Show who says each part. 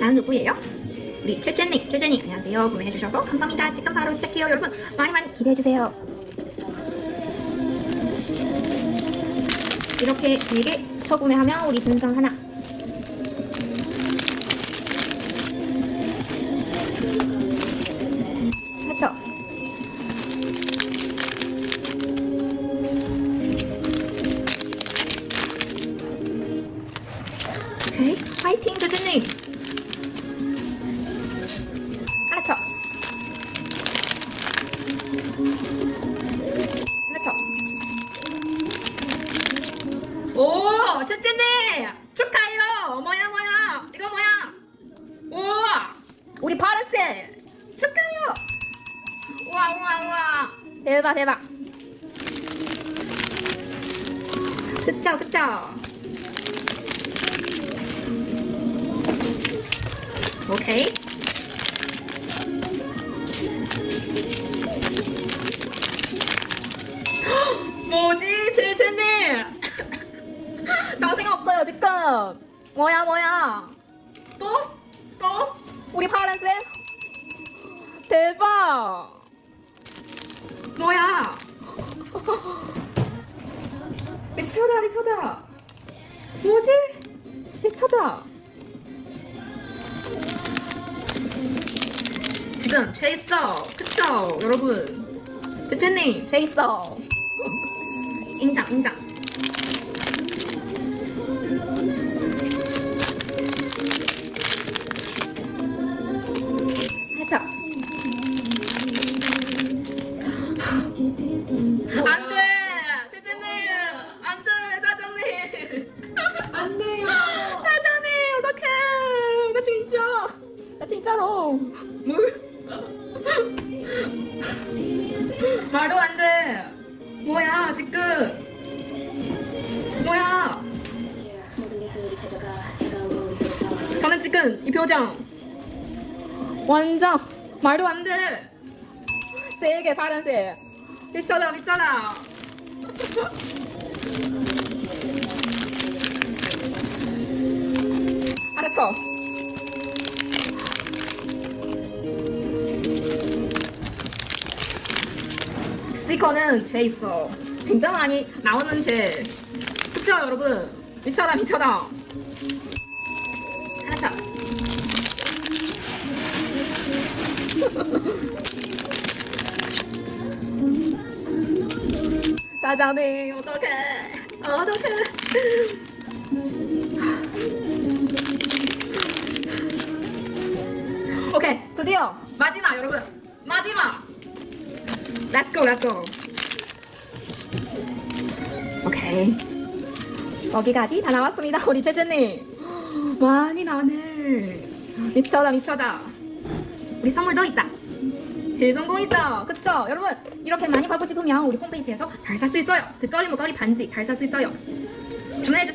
Speaker 1: 다음 누구예요? 우리 최재님 안녕하세요. 구매해주셔서 감사합니다. 지금 바로 시작해요. 여러분 많이 기대해주세요. 이렇게 4개 처구매하면 우리 순선 하나. 그쵸? 오케이, 파이팅 재재님. 하나 쳐. 하나 쳐. 오, 첫째님 축하해요. 뭐야 이거 뭐야? 오, 우리 파란색 축하해요. 우와 대박. 그쵸. 오케이. 뭐지 재재님? 정신없어요 지금. 뭐야? 또? 우리 파란색? 대박. 뭐야? 미쳐다. 뭐지? 미쳐다. 지금 죄 있어. 그쵸 여러분? 재재님 죄 있어. 인정. 하자. 안돼 재재님 안돼 사장님 안돼요 사장님 어떡해. 나 진짜로 말도 안돼. 뭐야 지금 뭐야. 저는 지금 이 표정 완전 말도 안돼. 3개 파란색 미쳐라. 알았죠? 스티커는 죄 있어. 진짜 많이 나오는 죄. 그쵸 여러분? 미쳐라. 하나 쳐. 사장님 어떡해. 오케이 드디어 마지막 여러분. Let's go. 오케이. 여기까지 다 나왔습니다. 우리 최재님 많이 나오네. 미쳐다. 우리 선물 더 있다. 대성공 있다. 그쵸 여러분? 이렇게 많이 받고 싶으면 우리 홈페이지에서 잘 살 수 있어요. 그 거리 반지 잘 살 수 있어요. 주문해주세요.